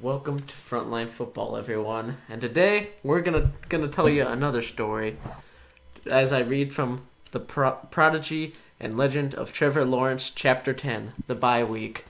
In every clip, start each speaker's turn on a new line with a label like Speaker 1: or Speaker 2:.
Speaker 1: Welcome to Frontline Football, everyone. And today we're gonna tell you another story as I read from the Prodigy and Legend of Trevor Lawrence, Chapter 10, the bye week.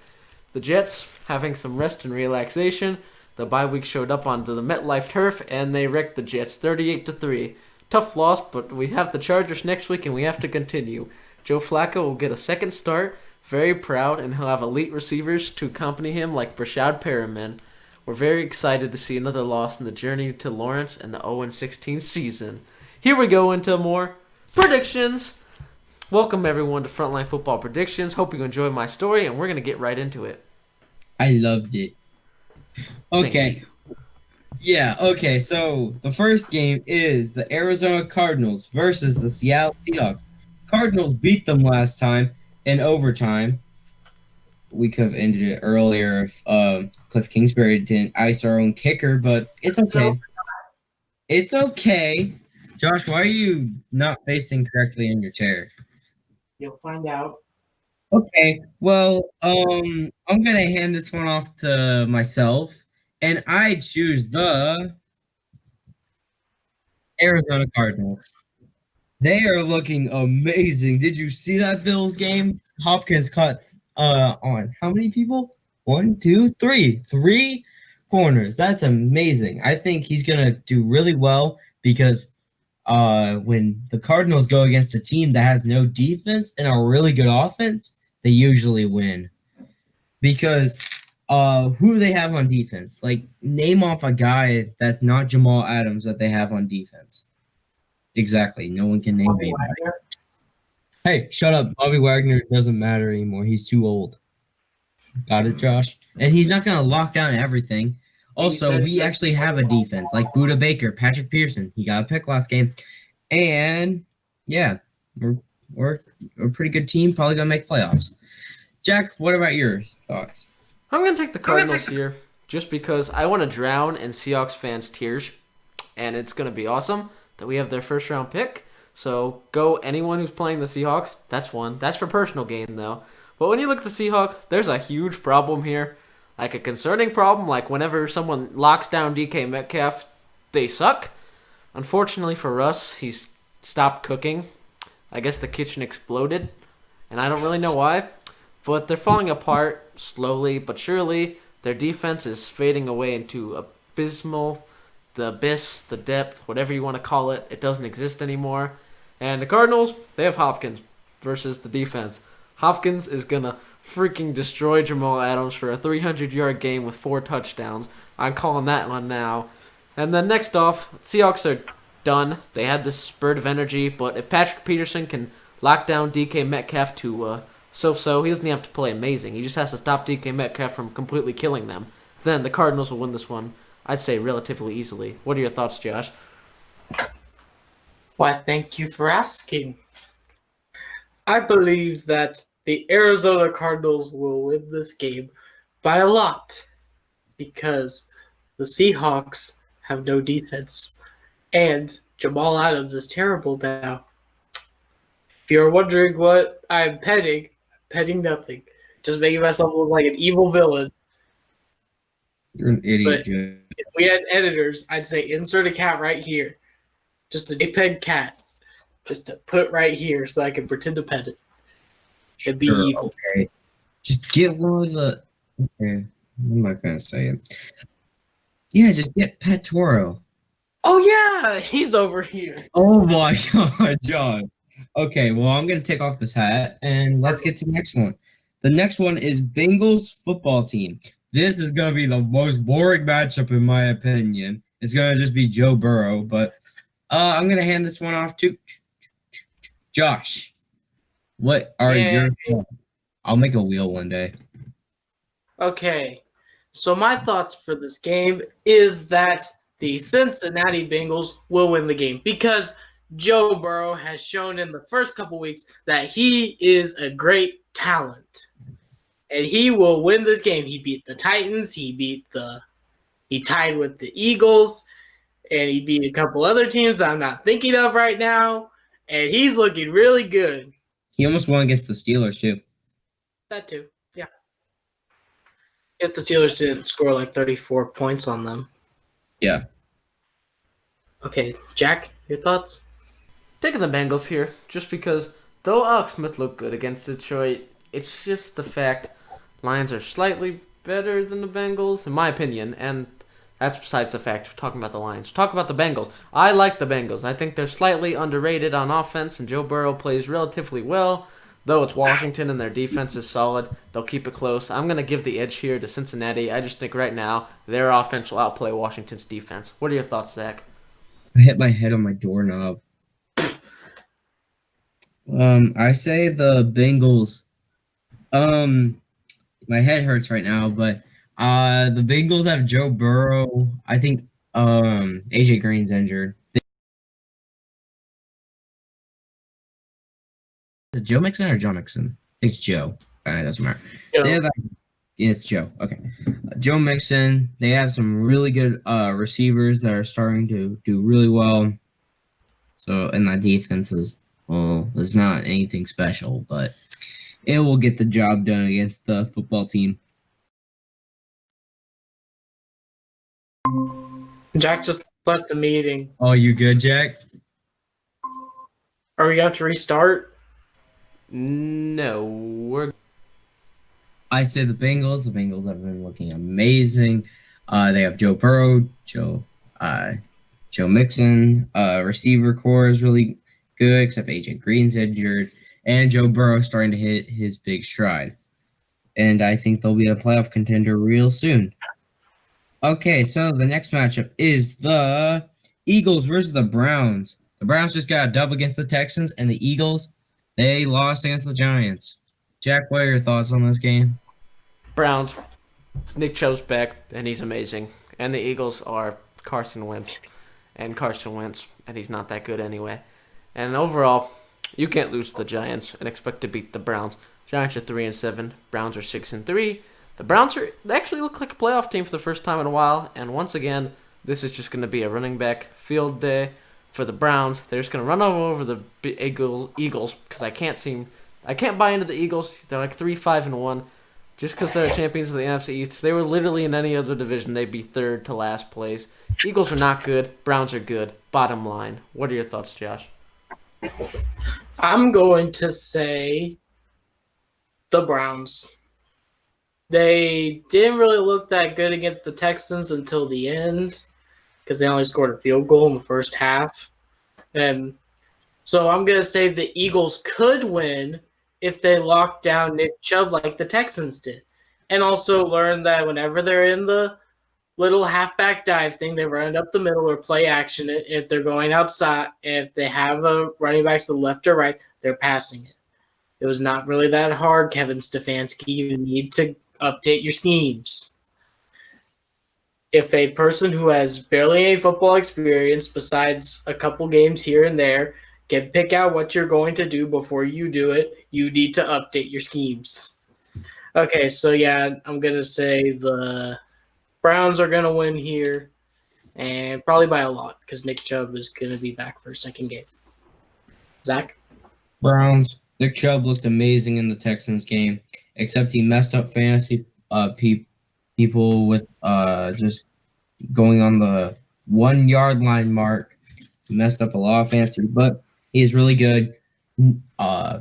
Speaker 1: The Jets having some rest and relaxation. The bye week showed up onto the MetLife turf and they wrecked the Jets 38-3. Tough loss, but we have the Chargers next week and we have to continue. Joe Flacco will get a second start, very proud, and he'll have elite receivers to accompany him like Brashad Perriman. We're very excited to see another loss in the journey to Lawrence and the 0-16 season. Here we go into more predictions. Welcome everyone to Frontline Football Predictions. Hope you enjoy my story, and we're gonna get right into it.
Speaker 2: I loved it.
Speaker 1: Thank
Speaker 2: Okay.
Speaker 1: you.
Speaker 2: Yeah, okay. So the first game is the Arizona Cardinals versus the Seattle Seahawks. Cardinals beat them last time in overtime. We could have ended it earlier if Cliff Kingsbury didn't ice our own kicker, but it's okay. It's okay. Josh, why are you not facing correctly in your chair?
Speaker 1: You'll find out.
Speaker 2: Okay, well, I'm gonna hand this one off to myself, and I choose the Arizona Cardinals. They are looking amazing. Did you see that Bills game? Hopkins caught on how many people? One, two, three. Three corners. That's amazing. I think he's gonna do really well because when the Cardinals go against a team that has no defense and a really good offense, they usually win. Because who do they have on defense? Like, name off a guy that's not Jamal Adams that they have on defense. Exactly. No one can name anybody. Hey, shut up. Bobby Wagner doesn't matter anymore. He's too old. Got it, Josh? And he's not going to lock down everything. Also, we actually have a defense like Buda Baker, Patrick Pearson. He got a pick last game. And yeah, we're a pretty good team. Probably going to make playoffs. Jack, what about your thoughts?
Speaker 1: I'm gonna take the Cardinals here just because I want to drown in Seahawks fans' tears, and it's gonna be awesome that we have their first round pick. So go anyone who's playing the Seahawks. That's one. That's for personal gain though. But when you look at the Seahawks, there's a huge problem here, like a concerning problem. Like whenever someone locks down DK Metcalf, they suck. Unfortunately for us, he's stopped cooking. I guess the kitchen exploded, and I don't really know why. But they're falling apart slowly but surely. Their defense is fading away into abysmal, the abyss, the depth, whatever you want to call it. It doesn't exist anymore. And the Cardinals, they have Hopkins versus the defense. Hopkins is going to freaking destroy Jamal Adams for a 300-yard game with 4 touchdowns. I'm calling that one now. And then next off, Seahawks are done. They had this spurt of energy, but if Patrick Peterson can lock down DK Metcalf to so-so, he doesn't have to play amazing. He just has to stop DK Metcalf from completely killing them. Then the Cardinals will win this one, I'd say, relatively easily. What are your thoughts, Josh?
Speaker 3: Why, thank you for asking. I believe that the Arizona Cardinals will win this game by a lot because the Seahawks have no defense and Jamal Adams is terrible now. If you're wondering what I'm petting nothing. Just making myself look like an evil villain.
Speaker 2: You're an idiot,
Speaker 3: But
Speaker 2: Joe.
Speaker 3: if we had editors, I'd say insert a cat right here. Just a JPEG cat. Just to put right here so I can pretend to pet it. It'd be evil.
Speaker 2: Okay. Just get one of the. Okay. I'm not gonna say it. Yeah, just get Pet Toro.
Speaker 3: Oh yeah, he's over here.
Speaker 2: Oh my god, John. Okay, well I'm gonna take off this hat and let's get to the next one. The next one is Bengals football team. This is gonna be the most boring matchup in my opinion. It's gonna just be Joe Burrow, but I'm gonna hand this one off to Josh. What are your thoughts? I'll make a wheel one day.
Speaker 3: Okay, so my thoughts for this game is that the Cincinnati Bengals will win the game because Joe Burrow has shown in the first couple weeks that he is a great talent. And he will win this game. He beat the Titans, he tied with the Eagles, and he beat a couple other teams that I'm not thinking of right now. And he's looking really good.
Speaker 2: He almost won against the Steelers too.
Speaker 3: That too. Yeah. If the Steelers didn't score like 34 points on them.
Speaker 2: Yeah.
Speaker 3: Okay, Jack, your thoughts?
Speaker 1: Taking the Bengals here, just because though Alex Smith looked good against Detroit, it's just the fact Lions are slightly better than the Bengals, in my opinion, and that's besides the fact we're talking about the Lions. Talk about the Bengals. I like the Bengals. I think they're slightly underrated on offense, and Joe Burrow plays relatively well. Though it's Washington and their defense is solid, they'll keep it close. I'm going to give the edge here to Cincinnati. I just think right now their offense will outplay Washington's defense. What are your thoughts, Zach?
Speaker 2: I hit my head on my doorknob. I say the Bengals. My head hurts right now, but the Bengals have Joe Burrow. I think AJ Green's injured. Is it Joe Mixon or John Mixon? I think it's Joe. It doesn't matter. They have yeah, it's Joe. Okay. Joe Mixon. They have some really good receivers that are starting to do really well. So, and that defense is, well, it's not anything special, but it will get the job done against the football team.
Speaker 3: Jack just left the meeting.
Speaker 2: Oh, you good, Jack?
Speaker 3: Are we going to restart?
Speaker 1: No, we're
Speaker 2: I say the Bengals. The Bengals have been looking amazing. They have Joe Burrow, Joe Mixon. Receiver core is really good, except AJ Green's injured, and Joe Burrow starting to hit his big stride. And I think they'll be a playoff contender real soon. Okay, so the next matchup is the Eagles versus the Browns. The Browns just got a dub against the Texans, and the Eagles, they lost against the Giants. Jack, what are your thoughts on this game?
Speaker 1: Browns. Nick Chubb's back, and he's amazing. And the Eagles are Carson Wentz. And he's not that good anyway. And overall, you can't lose to the Giants and expect to beat the Browns. Giants are 3-7. Browns are 6-3. The Browns they actually look like a playoff team for the first time in a while. And once again, this is just going to be a running back field day for the Browns. They're just going to run over the Eagles because I can't buy into the Eagles. They're like 3-5-1. Just because they're champions of the NFC East. If they were literally in any other division, they'd be third to last place. Eagles are not good. Browns are good. Bottom line. What are your thoughts, Josh?
Speaker 3: I'm going to say the Browns. They didn't really look that good against the Texans until the end because they only scored a field goal in the first half. And so I'm going to say the Eagles could win if they lock down Nick Chubb like the Texans did. And also learn that whenever they're in the little halfback dive thing, they run it up the middle or play action it. If they're going outside, if they have a running back to the left or right, they're passing it. It was not really that hard, Kevin Stefanski. You need to update your schemes. If a person who has barely any football experience besides a couple games here and there can pick out what you're going to do before you do it, you need to update your schemes. Okay, so yeah, I'm going to say the Browns are going to win here, and probably by a lot because Nick Chubb is going to be back for a second game. Zach?
Speaker 2: Browns. Nick Chubb looked amazing in the Texans game, except he messed up fantasy people with just going on the 1 yard line mark. He messed up a lot of fantasy, but he's really good.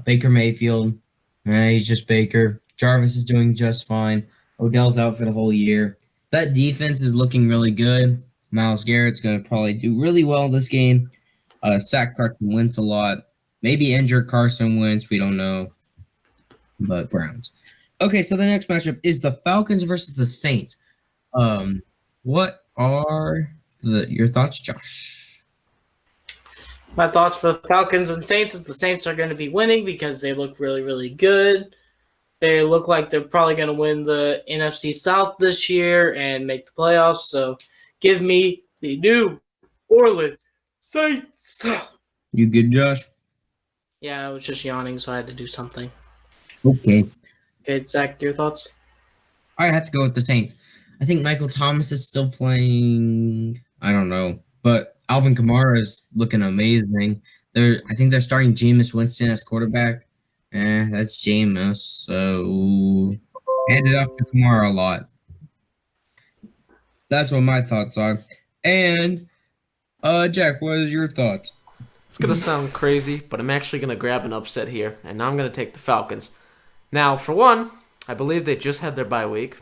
Speaker 2: Baker Mayfield, he's just Baker. Jarvis is doing just fine. Odell's out for the whole year. That defense is looking really good. Myles Garrett's going to probably do really well this game. Sack Carson Wentz a lot. Maybe injured Carson Wentz. We don't know. But Browns. Okay, so the next matchup is the Falcons versus the Saints. What are your thoughts, Josh?
Speaker 3: My thoughts for the Falcons and Saints is the Saints are going to be winning because they look really, really good. They look like they're probably going to win the NFC South this year and make the playoffs. So give me the New Orleans Saints.
Speaker 2: You good, Josh?
Speaker 3: Yeah, I was just yawning, so I had to do something.
Speaker 2: Okay.
Speaker 3: Okay, Zach, your thoughts?
Speaker 2: I have to go with the Saints. I think Michael Thomas is still playing. I don't know. But Alvin Kamara is looking amazing. I think they're starting Jameis Winston as quarterback. That's Jameis. So hand it off to Kamara a lot. That's what my thoughts are. And Jack, what is your thoughts?
Speaker 1: It's gonna sound crazy, but I'm actually gonna grab an upset here, and I'm gonna take the Falcons. Now, for one, I believe they just had their bye week,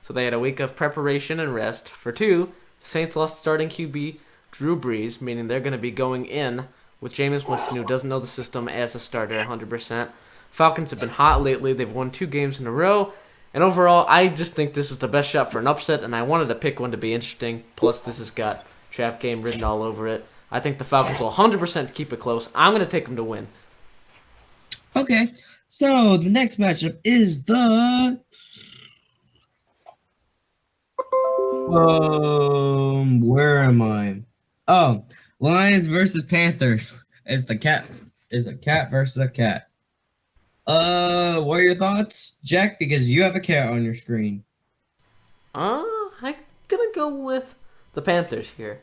Speaker 1: so they had a week of preparation and rest. For two, the Saints lost starting QB Drew Brees, meaning they're gonna be going in with Jameis Winston, who doesn't know the system as a starter 100%. Falcons have been hot lately. They've won 2 games in a row. And overall, I just think this is the best shot for an upset, and I wanted to pick one to be interesting. Plus, this has got draft game written all over it. I think the Falcons will 100% keep it close. I'm going to take them to win.
Speaker 2: Okay, so the next matchup is the where am I? Oh, Lions versus Panthers. It's a cat versus a cat. What are your thoughts, Jack? Because you have a cat on your screen.
Speaker 1: I'm gonna go with the Panthers here.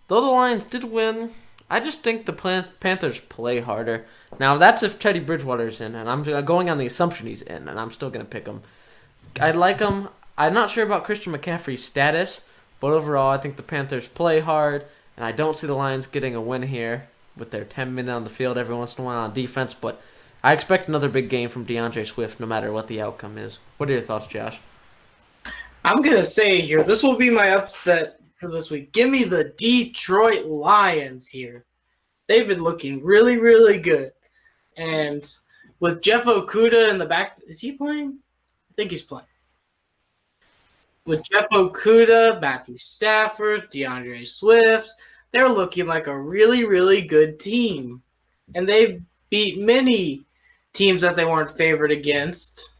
Speaker 1: Though the Lions did win, I just think the Panthers play harder. Now that's if Teddy Bridgewater's in, and I'm going on the assumption he's in, and I'm still gonna pick him. I like him. I'm not sure about Christian McCaffrey's status, but overall, I think the Panthers play hard, and I don't see the Lions getting a win here with their 10 men on the field every once in a while on defense. But I expect another big game from DeAndre Swift, no matter what the outcome is. What are your thoughts, Josh?
Speaker 3: I'm going to say here, this will be my upset for this week. Give me the Detroit Lions here. They've been looking really, really good. And with Jeff Okudah in the back, is he playing? I think he's playing. With Jeff Okudah, Matthew Stafford, DeAndre Swift, they're looking like a really, really good team. And they've beat many teams that they weren't favored against.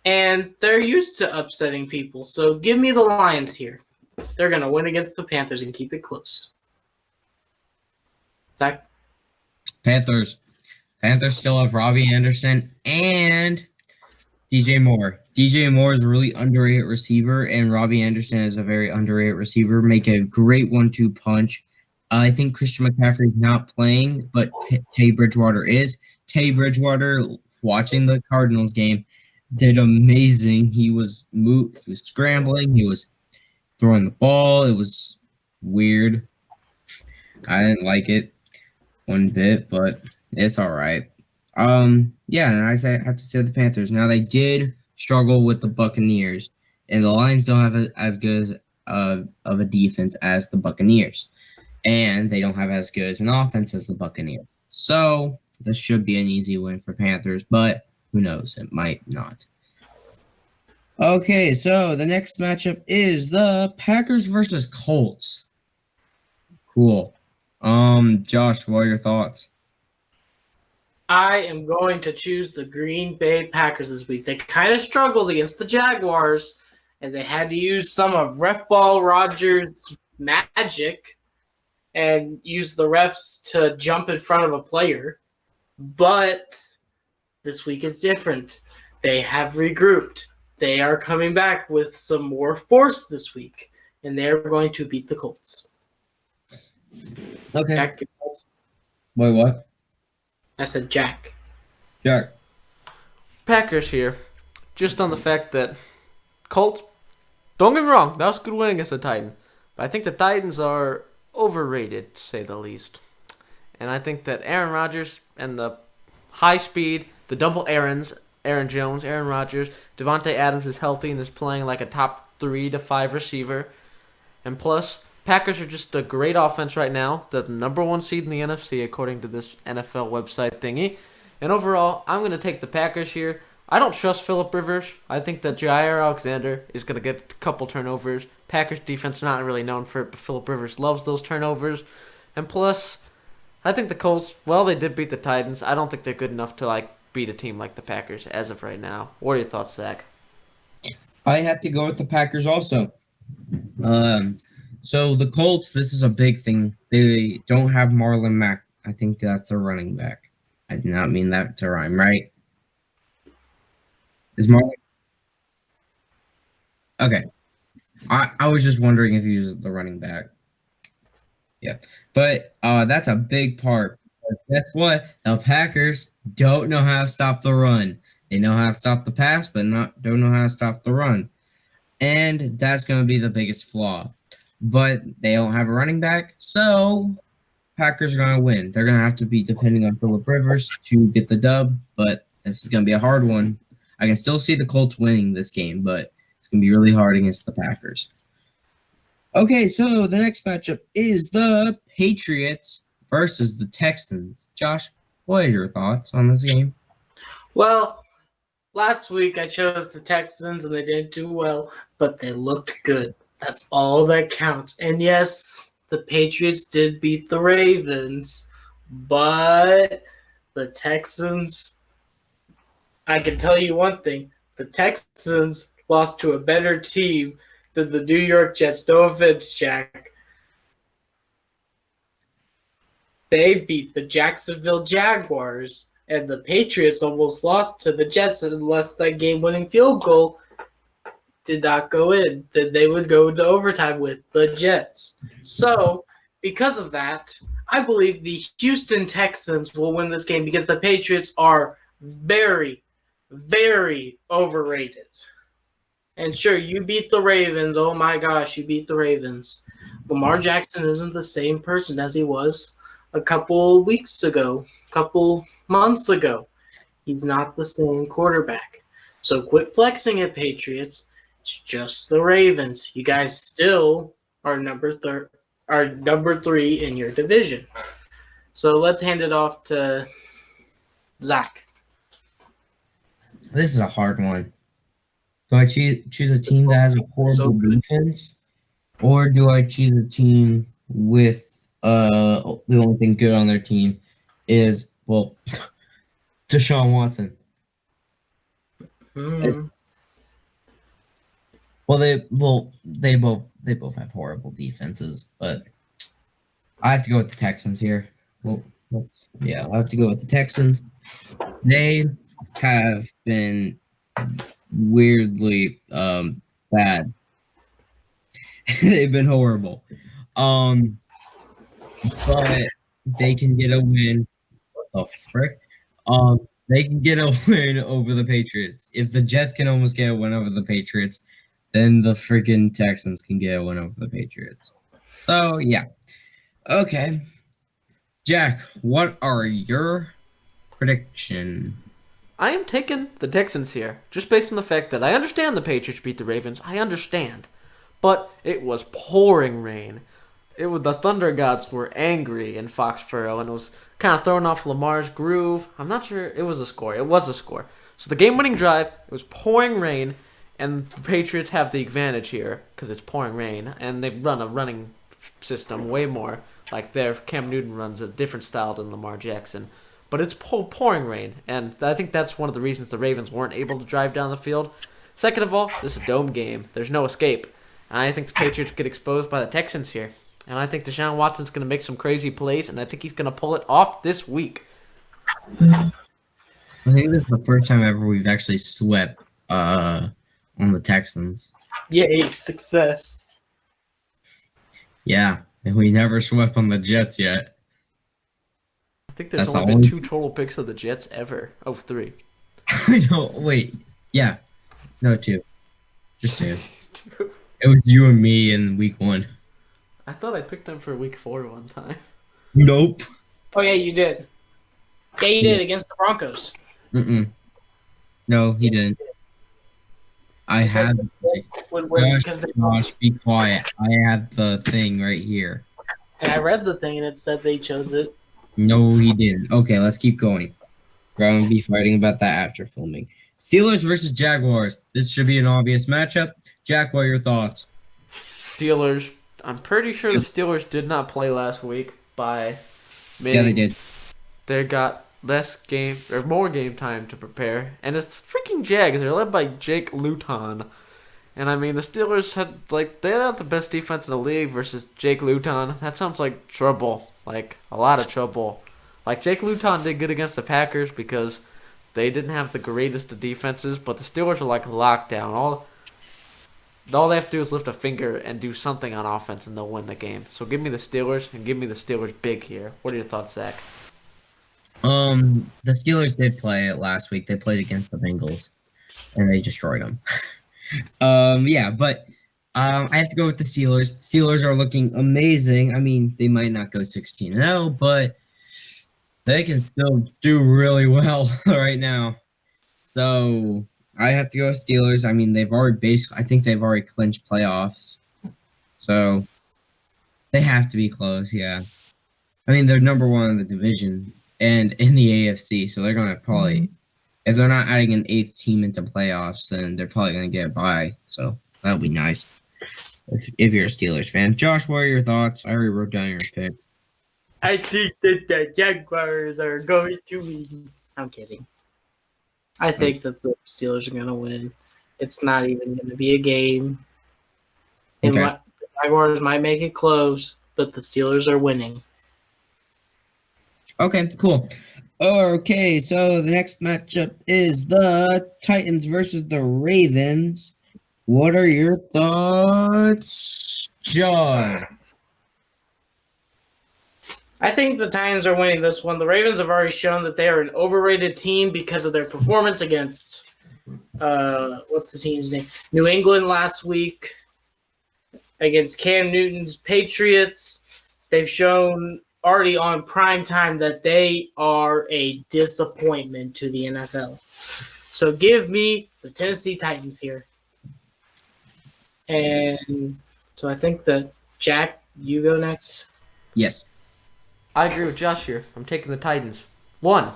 Speaker 3: And they're used to upsetting people. So give me the Lions here. They're going to win against the Panthers and keep it close. Zach?
Speaker 2: Panthers. Panthers still have Robbie Anderson and DJ Moore. DJ Moore is a really underrated receiver, and Robbie Anderson is a very underrated receiver. Make a great 1-2 punch. I think Christian McCaffrey is not playing, but Teddy Bridgewater is. Teddy Bridgewater, watching the Cardinals game, did amazing. He was scrambling. He was throwing the ball. It was weird. I didn't like it one bit, but it's all right. Yeah, and I have to say the Panthers. Now they did struggle with the Buccaneers, and the Lions don't have as good of a defense as the Buccaneers, and they don't have as good as an offense as the Buccaneers. So this should be an easy win for Panthers, but who knows? It might not. Okay, so the next matchup is the Packers versus Colts. Cool. Josh, what are your thoughts?
Speaker 3: I am going to choose the Green Bay Packers this week. They kind of struggled against the Jaguars, and they had to use some of Ref Ball Rogers' magic and use the refs to jump in front of a player. But this week is different. They have regrouped. They are coming back with some more force this week, and they're going to beat the Colts.
Speaker 2: Okay.
Speaker 3: Jack,
Speaker 2: Wait, what?
Speaker 3: I said Jack.
Speaker 2: Jack.
Speaker 1: Packers here, just on the fact that Colts, don't get me wrong, that was a good win against the Titans, but I think the Titans are overrated, to say the least. And I think that Aaron Rodgers and the high speed, the double Aaron Jones, Aaron Rodgers, Devontae Adams is healthy and is playing like a top 3 to 5 receiver. And plus, Packers are just a great offense right now. They're the number 1 seed in the NFC according to this NFL website thingy. And overall, I'm going to take the Packers here. I don't trust Phillip Rivers. I think that Jair Alexander is going to get a couple turnovers. Packers defense not really known for it, but Phillip Rivers loves those turnovers. And plus, I think the Colts, well, they did beat the Titans. I don't think they're good enough to beat a team like the Packers as of right now. What are your thoughts, Zach?
Speaker 2: I had to go with the Packers also. So the Colts, this is a big thing. They don't have Marlon Mack. I think that's their running back. I did not mean that to rhyme, right? Is Marlon? Okay. I was just wondering if he was the running back. Yeah. But that's a big part. Guess what? The Packers don't know how to stop the run. They know how to stop the pass, but don't know how to stop the run. and that's going to be the biggest flaw. But they don't have a running back, so Packers are going to win. They're going to have to be depending on Phillip Rivers to get the dub, but this is going to be a hard one. I can still see the Colts winning this game, but it's going to be really hard against the Packers. Okay, so the next matchup is the Patriots versus the Texans. Josh, what are your thoughts on this game?
Speaker 3: Well, last week I chose the Texans and they didn't do well, but they looked good. That's all that counts. And yes, the Patriots did beat the Ravens, but the Texans, I can tell you one thing. The Texans lost to a better team than the New York Jets. No offense, Jack. They beat the Jacksonville Jaguars, and the Patriots almost lost to the Jets unless that game-winning field goal did not go in. Then they would go into overtime with the Jets. So, because of that, I believe the Houston Texans will win this game because the Patriots are very, very overrated. And sure, you beat the Ravens. Oh my gosh, you beat the Ravens. Lamar Jackson isn't the same person as he was a couple weeks ago, couple months ago. He's not the same quarterback. So quit flexing at Patriots. It's just the Ravens. You guys still are number 3 in your division. So let's hand it off to Zach.
Speaker 2: This is a hard one. Do I choose a team that has a horrible defense, or do I choose a team with the only thing good on their team is Deshaun Watson? They both have horrible defenses, but I have to go with the Texans here. I have to go with the Texans. They have been weirdly bad. They've been horrible. But they can get a win. What the frick? They can get a win over the Patriots. If the Jets can almost get a win over the Patriots, then the freaking Texans can get a win over the Patriots. So yeah. Okay. Jack, what are your predictions?
Speaker 1: I am taking the Texans here, just based on the fact that I understand the Patriots beat the Ravens. I understand. But it was pouring rain. The Thunder Gods were angry in Foxborough, and it was kind of throwing off Lamar's groove. I'm not sure. It was a score. It was a score. So the game-winning drive, it was pouring rain, and the Patriots have the advantage here because it's pouring rain, and they run a running system way more. Like Cam Newton runs a different style than Lamar Jackson. But it's pouring rain, and I think that's one of the reasons the Ravens weren't able to drive down the field. Second of all, this is a dome game. There's no escape. And I think the Patriots get exposed by the Texans here. And I think Deshaun Watson's going to make some crazy plays, and I think he's going to pull it off this week.
Speaker 2: I think this is the first time ever we've actually swept on the Texans.
Speaker 3: Yay, success.
Speaker 2: Yeah, and we never swept on the Jets yet.
Speaker 1: I think there's only been 2 total picks of the Jets ever. Oh, 3.
Speaker 2: No, wait. Yeah. No, 2. Just 2. It was you and me in week 1.
Speaker 1: I thought I picked them for week 4 one time.
Speaker 2: Nope.
Speaker 3: Oh, yeah, you did. Yeah, you did against the Broncos.
Speaker 2: No, he didn't. I had... Josh, be quiet. I had the thing right here.
Speaker 3: And I read the thing, and it said they chose it.
Speaker 2: No, he didn't. Okay, let's keep going. We're going to be fighting about that after filming. Steelers versus Jaguars. This should be an obvious matchup. Jack, what are your thoughts?
Speaker 1: Steelers. I'm pretty sure the Steelers did not play last week by
Speaker 2: Yeah, they did.
Speaker 1: They got more game time to prepare. And it's freaking Jags. They're led by Jake Luton. And I mean, the Steelers they had the best defense in the league versus Jake Luton. That sounds like trouble. Like, a lot of trouble. Like, Jake Luton did good against the Packers because they didn't have the greatest of defenses, but the Steelers are like lockdown. All they have to do is lift a finger and do something on offense, and they'll win the game. So give me the Steelers, and give me the Steelers big here. What are your thoughts, Zach?
Speaker 2: The Steelers did play it last week. They played against the Bengals, and they destroyed them. Yeah, but I have to go with the Steelers. Steelers are looking amazing. I mean, they might not go 16-0, but they can still do really well right now. So I have to go with Steelers. I mean, I think they've already clinched playoffs. So they have to be close, yeah. I mean, they're number one in the division and in the AFC, so they're gonna probably, if they're not adding an eighth team into playoffs, then they're probably gonna get by. So that'll be nice if you're a Steelers fan. Josh, what are your thoughts? I already wrote down your pick.
Speaker 3: I think that the Jaguars are going to win. I'm kidding. I think that the Steelers are going to win. It's not even going to be a game.
Speaker 2: Okay.
Speaker 3: The Jaguars might make it close, but the Steelers are winning.
Speaker 2: Okay, cool. Okay, so the next matchup is the Titans versus the Ravens. What are your thoughts, John?
Speaker 3: I think the Titans are winning this one. The Ravens have already shown that they are an overrated team because of their performance against what's the team's name? New England last week, against Cam Newton's Patriots. They've shown already on prime time that they are a disappointment to the NFL. So give me the Tennessee Titans here. And so I think that, Jack, you go next.
Speaker 2: Yes.
Speaker 1: I agree with Josh here. I'm taking the Titans. 1.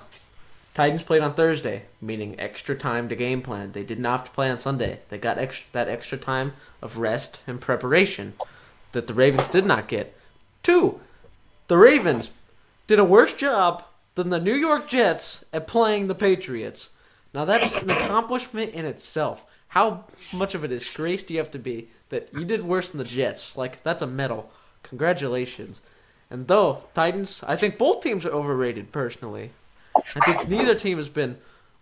Speaker 1: Titans played on Thursday, meaning extra time to game plan. They did not have to play on Sunday. They got that extra time of rest and preparation that the Ravens did not get. 2. The Ravens did a worse job than the New York Jets at playing the Patriots. Now that's an accomplishment in itself. How much of a disgrace do you have to be that you did worse than the Jets? Like, that's a medal. Congratulations. And though Titans, I think both teams are overrated personally. I think neither team has been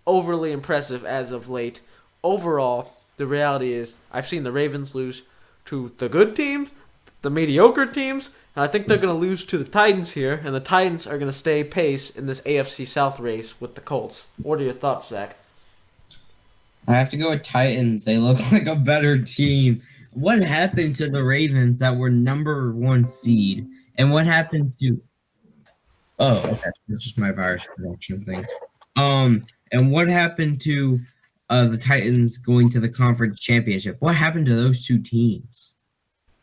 Speaker 1: overly impressive as of late. Overall, the reality is I've seen the Ravens lose to the good teams, the mediocre teams, and I think they're going to lose to the Titans here, and the Titans are going to stay pace in this AFC South race with the Colts. What are your thoughts, Zach?
Speaker 2: I have to go with Titans. They look like a better team. What happened to the Ravens that were number one seed? And what happened to okay, it's just my virus production thing. And what happened to the Titans going to the conference championship? What happened to those two teams?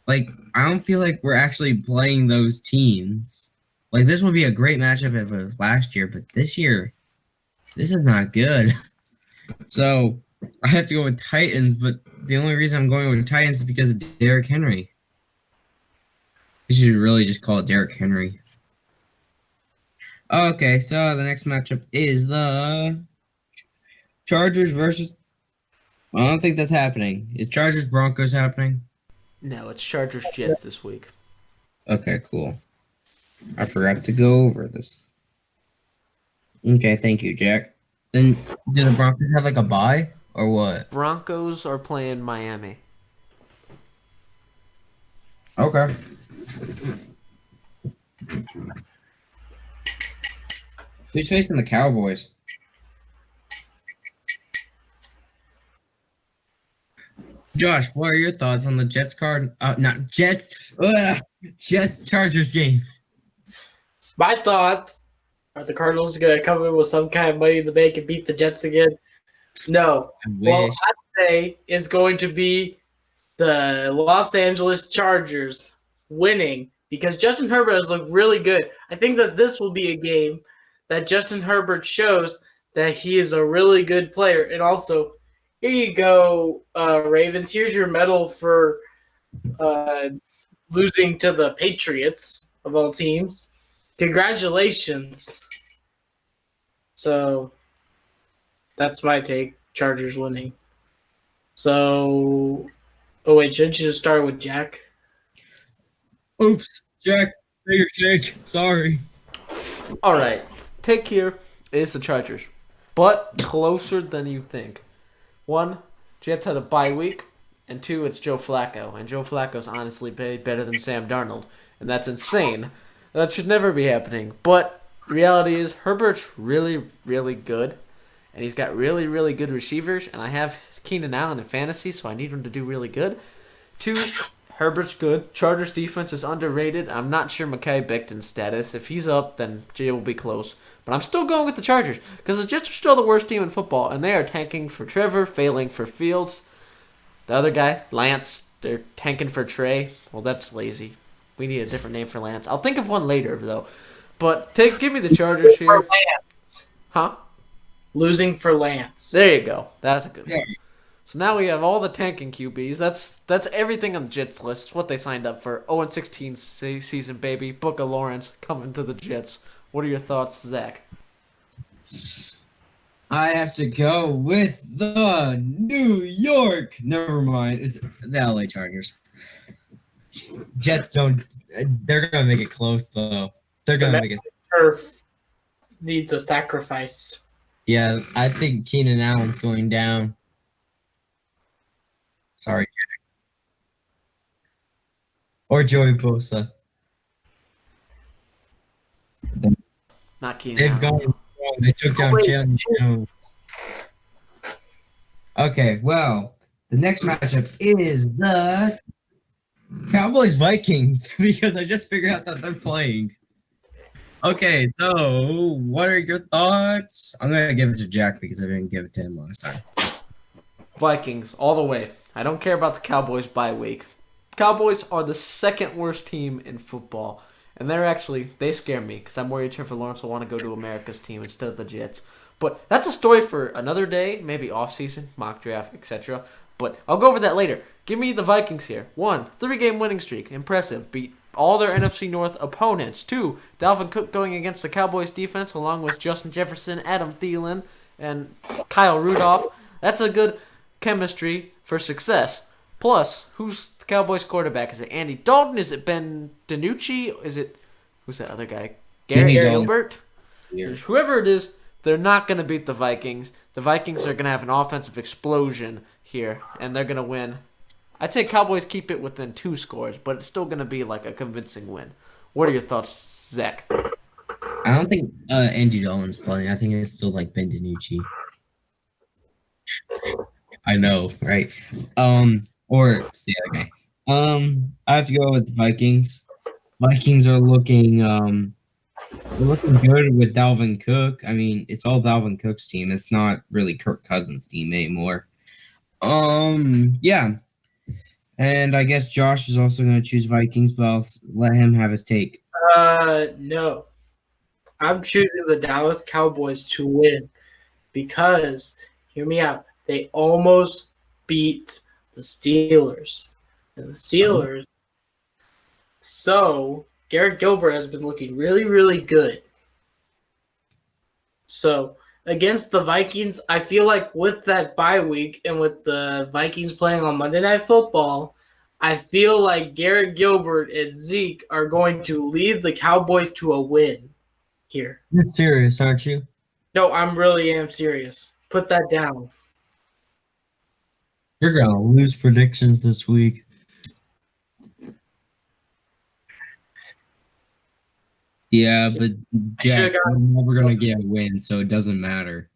Speaker 2: Like, I don't feel like we're actually playing those teams. Like, this would be a great matchup if it was last year, but this year, this is not good. So I have to go with Titans, but the only reason I'm going with Titans is because of Derrick Henry. We should really just call it Derrick Henry. Okay, so the next matchup is the Chargers versus. I don't think that's happening. Is Chargers Broncos happening?
Speaker 1: No, it's Chargers Jets this week.
Speaker 2: Okay, cool. I forgot to go over this. Okay, thank you, Jack. Then do the Broncos have like a bye or what?
Speaker 1: Broncos are playing Miami.
Speaker 2: Okay. Who's facing the Cowboys? Josh, what are your thoughts on the Jets card? Not Jets. Jets Chargers game.
Speaker 3: My thoughts are the Cardinals going to come in with some kind of money in the bank and beat the Jets again? No. Well, I'd say it's going to be the Los Angeles Chargers winning because Justin Herbert has looked really good. I think that this will be a game that Justin Herbert shows that he is a really good player. And also, here you go, Ravens. Here's your medal for losing to the Patriots of all teams. Congratulations. So that's my take. Chargers winning. So, shouldn't you just start with Jack?
Speaker 2: Oops, Jack. Say your take. Sorry.
Speaker 1: All right. Take here is the Chargers, but closer than you think. 1, Jets had a bye week, and 2, it's Joe Flacco, and Joe Flacco's honestly better than Sam Darnold, and that's insane. That should never be happening. But reality is Herbert's really, really good, and he's got really, really good receivers, and I have Keenan Allen in fantasy, so I need him to do really good. 2, Herbert's good. Chargers defense is underrated. I'm not sure Mekhi Becton's status. If he's up, then Jay will be close. But I'm still going with the Chargers because the Jets are still the worst team in football, and they are tanking for Trevor, failing for Fields. The other guy, Lance, they're tanking for Trey. Well, that's lazy. We need a different name for Lance. I'll think of one later, though. But give me the Chargers here.
Speaker 3: Lance.
Speaker 1: Huh?
Speaker 3: Losing for Lance.
Speaker 1: There you go. That's a good one.
Speaker 2: Yeah.
Speaker 1: So now we have all the tanking QBs. That's everything on the Jets list. It's what they signed up for. 0-16 season, baby. Book of Lawrence coming to the Jets. What are your thoughts, Zach?
Speaker 2: I have to go with the New York. Never mind. It's the LA Chargers. Jets don't. They're gonna make it close though. They're gonna make it.
Speaker 3: Turf needs a sacrifice.
Speaker 2: Yeah, I think Keenan Allen's going down. Sorry, Jack. Or Joey Bosa.
Speaker 1: Not Keenan
Speaker 2: They've
Speaker 1: Allen.
Speaker 2: gone. They took down Chandler Jones. Okay, well, the next matchup is the Cowboys Vikings because I just figured out that they're playing. Okay, so what are your thoughts? I'm gonna give it to Jack because I didn't give it to him last time.
Speaker 1: Vikings, all the way. I don't care about the Cowboys bye week. Cowboys are the second worst team in football. And they scare me because I'm worried Trevor Lawrence will want to go to America's team instead of the Jets. But that's a story for another day, maybe off-season, mock draft, etc. But I'll go over that later. Give me the Vikings here. 1, 3-game winning streak. Impressive. Beat all their NFC North opponents. 2, Dalvin Cook going against the Cowboys defense along with Justin Jefferson, Adam Thielen, and Kyle Rudolph. That's a good chemistry for success. Plus, who's the Cowboys quarterback? Is it Andy Dalton? Is it Ben DiNucci? Who's that other guy? Gary Gilbert?
Speaker 2: Yeah.
Speaker 1: Whoever it is, they're not going to beat the Vikings. The Vikings are going to have an offensive explosion here, and they're going to win. I'd say Cowboys keep it within 2 scores, but it's still going to be like a convincing win. What are your thoughts, Zach?
Speaker 2: I don't think Andy Dalton's playing. I think it's still like Ben DiNucci. I know, right? Or it's the other guy. I have to go with the Vikings. Vikings are looking they're looking good with Dalvin Cook. I mean, it's all Dalvin Cook's team. It's not really Kirk Cousins' team anymore. Yeah. And I guess Josh is also going to choose Vikings, but I'll let him have his take.
Speaker 3: No. I'm choosing the Dallas Cowboys to win because, hear me out, they almost beat the Steelers. And the Steelers. So, Garrett Gilbert has been looking really, really good. So, against the Vikings, I feel like with that bye week and with the Vikings playing on Monday Night Football, I feel like Garrett Gilbert and Zeke are going to lead the Cowboys to a win here.
Speaker 2: You're serious, aren't you?
Speaker 3: No, I'm really am serious. Put that down.
Speaker 2: You're going to lose predictions this week. Yeah, but Jack, we're never going to get a win, so it doesn't matter.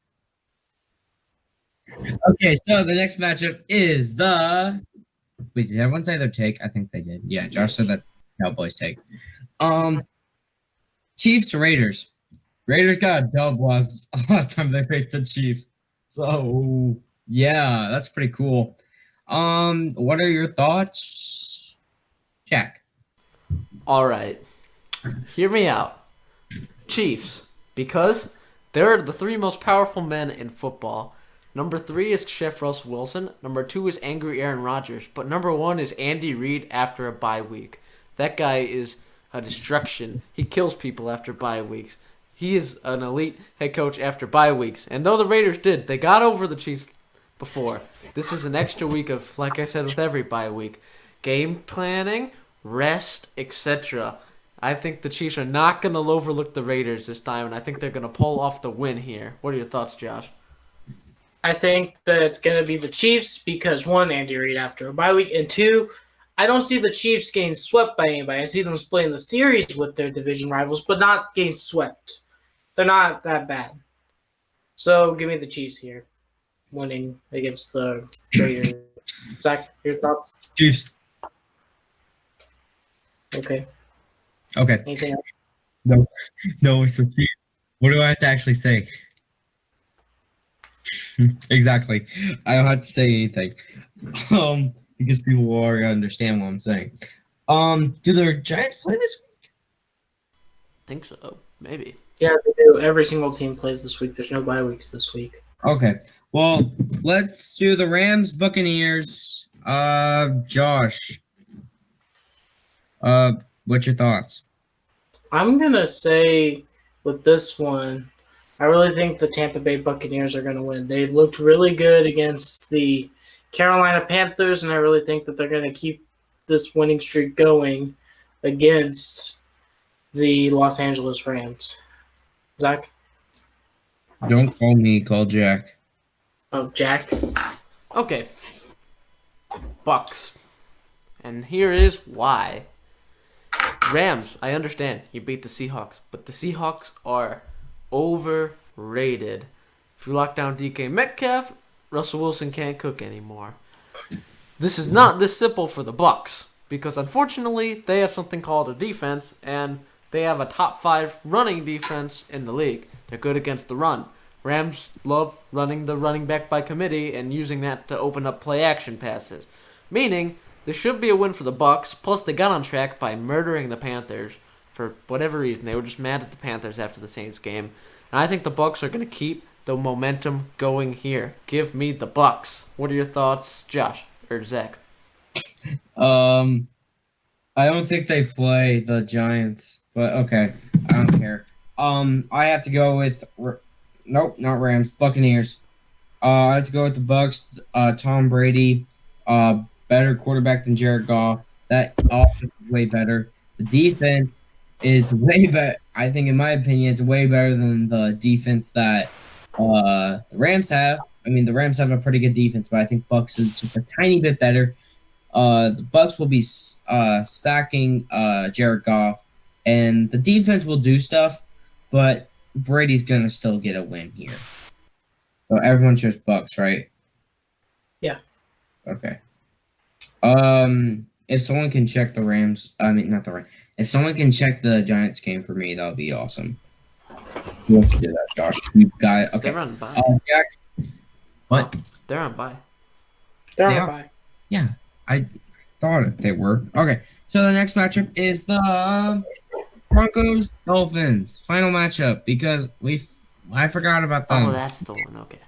Speaker 2: Okay, so the next matchup is the... Wait, did everyone say their take? I think they did. Yeah, Josh said that's Cowboys' take. Chiefs, Raiders. Raiders got a dub last time they faced the Chiefs. So, yeah, that's pretty cool. What are your thoughts, Jack?
Speaker 1: All right. Hear me out. Chiefs, because they're the 3 most powerful men in football. Number 3 is Chef Russell Wilson. Number 2 is angry Aaron Rodgers. But number 1 is Andy Reid after a bye week. That guy is a destruction. He kills people after bye weeks. He is an elite head coach after bye weeks. And though the Raiders they got over the Chiefs before. This is an extra week of, like I said with every bye week, game planning, rest, etc. I think the Chiefs are not going to overlook the Raiders this time, and I think they're going to pull off the win here. What are your thoughts, Josh?
Speaker 3: I think that it's going to be the Chiefs because, 1, Andy Reid after a bye week, and 2, I don't see the Chiefs getting swept by anybody. I see them splitting the series with their division rivals, but not getting swept. They're not that bad. So give me the Chiefs here. winning against the Raiders. Zach, your thoughts?
Speaker 2: Chiefs.
Speaker 3: Okay.
Speaker 2: Okay.
Speaker 3: Anything else?
Speaker 2: No, it's the Chiefs. What do I have to actually say? Exactly. I don't have to say anything. Because people will already understand what I'm saying. Do the Giants play this week?
Speaker 1: Think so. Maybe.
Speaker 3: Yeah, they do. Every single team plays this week. There's no bye weeks this week.
Speaker 2: Okay. Well, let's do the Rams Buccaneers. Josh. What's your thoughts?
Speaker 3: I'm gonna say with this one, I really think the Tampa Bay Buccaneers are gonna win. They looked really good against the Carolina Panthers, and I really think that they're gonna keep this winning streak going against the Los Angeles Rams. Zach?
Speaker 2: Don't call me, call Jack.
Speaker 3: Oh, Jack.
Speaker 1: Okay. Bucks. And here is why. Rams, I understand. You beat the Seahawks. But the Seahawks are overrated. If you lock down DK Metcalf, Russell Wilson can't cook anymore. This is not this simple for the Bucks. Because unfortunately, they have something called a defense. And they have a top 5 running defense in the league. They're good against the run. Rams love running the running back by committee and using that to open up play action passes. Meaning, this should be a win for the Bucks. Plus, they got on track by murdering the Panthers for whatever reason. They were just mad at the Panthers after the Saints game. And I think the Bucks are going to keep the momentum going here. Give me the Bucks. What are your thoughts, Josh or Zach?
Speaker 2: I don't think they play the Giants, but okay, I don't care. I have to go with nope, not Rams, Buccaneers. I have to go with the Bucks. Tom Brady, better quarterback than Jared Goff. That offense is way better. The defense is way better. I think, in my opinion, it's way better than the defense that the Rams have. I mean, the Rams have a pretty good defense, but I think Bucks is just a tiny bit better. The Bucks will be stacking Jared Goff, and the defense will do stuff, but Brady's gonna still get a win here. So everyone chose Bucks, right?
Speaker 3: Yeah.
Speaker 2: Okay. If someone can check the Rams, I mean not the Rams. If someone can check the Giants game for me, that would be awesome. You have to do that, Josh. You got it. Okay.
Speaker 1: They're on bye.
Speaker 2: Jack. What?
Speaker 1: They're on bye.
Speaker 3: They're
Speaker 2: They
Speaker 3: on
Speaker 2: are.
Speaker 3: bye.
Speaker 2: Yeah, I thought they were. Okay, so the next matchup is the Broncos Dolphins final matchup because I forgot about that.
Speaker 1: Oh, that's the one. Okay.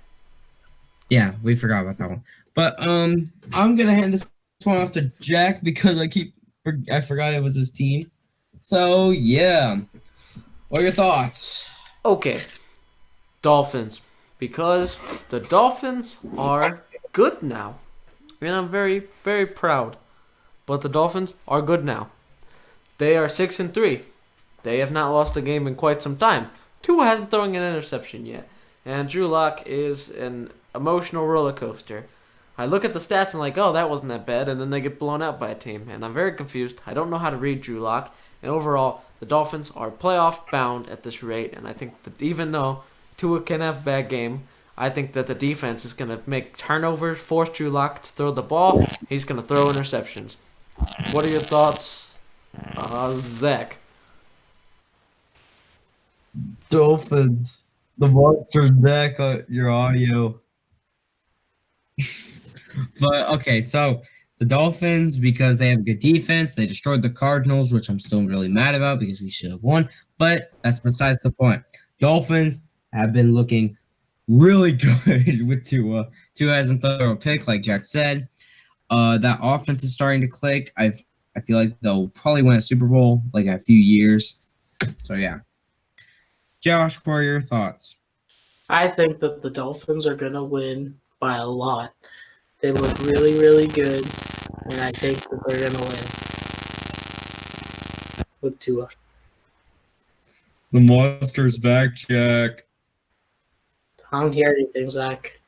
Speaker 2: Yeah, we forgot about that one. But I'm gonna hand this one off to Jack because I forgot it was his team. So yeah, what are your thoughts?
Speaker 1: Okay. Dolphins. Because the Dolphins are good now. And I'm very, very proud. But the Dolphins are good now. They are 6-3. They have not lost a game in quite some time. Tua hasn't thrown an interception yet. And Drew Lock is an emotional roller coaster. I look at the stats and like, oh, that wasn't that bad. And then they get blown out by a team. And I'm very confused. I don't know how to read Drew Lock. And overall, the Dolphins are playoff bound at this rate. And I think that even though Tua can have a bad game, I think that the defense is going to make turnovers, force Drew Lock to throw the ball. He's going to throw interceptions. What are your thoughts, Zach?
Speaker 2: Dolphins. The monster's back on your audio. But okay, so the Dolphins, because they have a good defense, they destroyed the Cardinals, which I'm still really mad about because we should have won. But that's besides the point. Dolphins have been looking really good with Tua. Tua hasn't thrown a pick, like Jack said. That offense is starting to click. I feel like they'll probably win a Super Bowl like in a few years. So yeah. Josh, what are your thoughts?
Speaker 3: I think that the Dolphins are going to win by a lot. They look really, really good, and I think that they're going to win with Tua.
Speaker 2: The monster's back, Jack.
Speaker 3: I don't hear anything, Zach.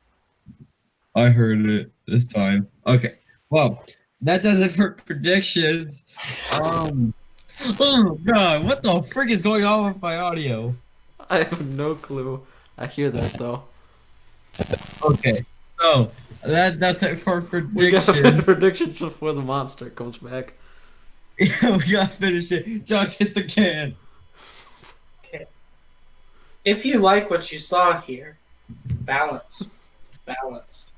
Speaker 2: I heard it this time. Okay. Well, that does it for predictions. Oh god, what the frick is going on with my audio?
Speaker 1: I have no clue. I hear that though.
Speaker 2: Okay. So that's it for
Speaker 1: We got
Speaker 2: prediction.
Speaker 1: predictions before the monster comes back.
Speaker 2: Yeah, we gotta finish it. Josh, hit the can.
Speaker 3: If you like what you saw here, balance. Balance.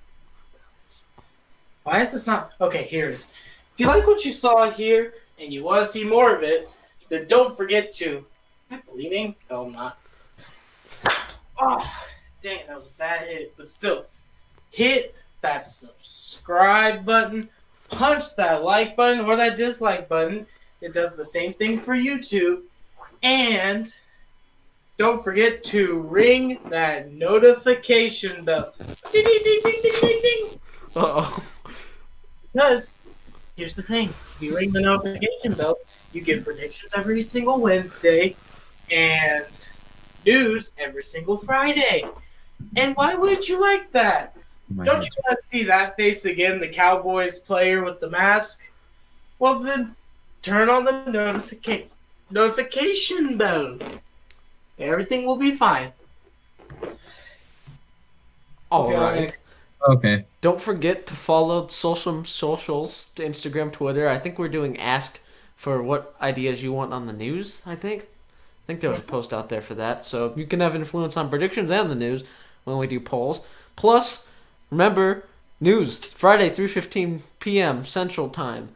Speaker 3: Why is this not? Okay, here it is. If you like what you saw here and you want to see more of it, then don't forget to. Am I bleeding? No, I'm not. Oh, dang, that was a bad hit. But still, hit that subscribe button, punch that like button or that dislike button. It does the same thing for YouTube. And don't forget to ring that notification bell. Ding, ding, ding, ding, ding, ding, ding.
Speaker 1: Uh-oh.
Speaker 3: Because here's the thing: if you ring the notification bell, you get predictions every single Wednesday and news every single Friday. And why would you like that? Don't you want to see that face again, the Cowboys player with the mask? Well, then turn on the notification bell. Everything will be fine.
Speaker 1: All right.
Speaker 2: Okay.
Speaker 1: Don't forget to follow socials, Instagram, Twitter. I think we're doing ask for what ideas you want on the news, I think there was a post out there for that. So you can have influence on predictions and the news when we do polls. Plus, remember, news, Friday, 3:15 p.m. Central Time.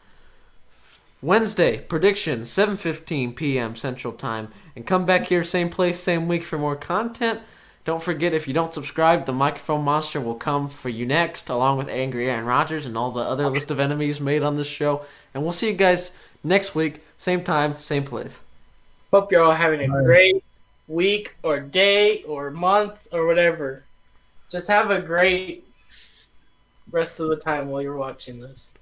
Speaker 1: Wednesday, prediction, 7:15 p.m. Central Time. And come back here, same place, same week for more content. Don't forget, if you don't subscribe, the microphone monster will come for you next, along with Angry Aaron Rodgers and all the other list of enemies made on this show. And we'll see you guys next week, same time, same place.
Speaker 3: Hope you're all having a great week or day or month or whatever. Just have a great rest of the time while you're watching this.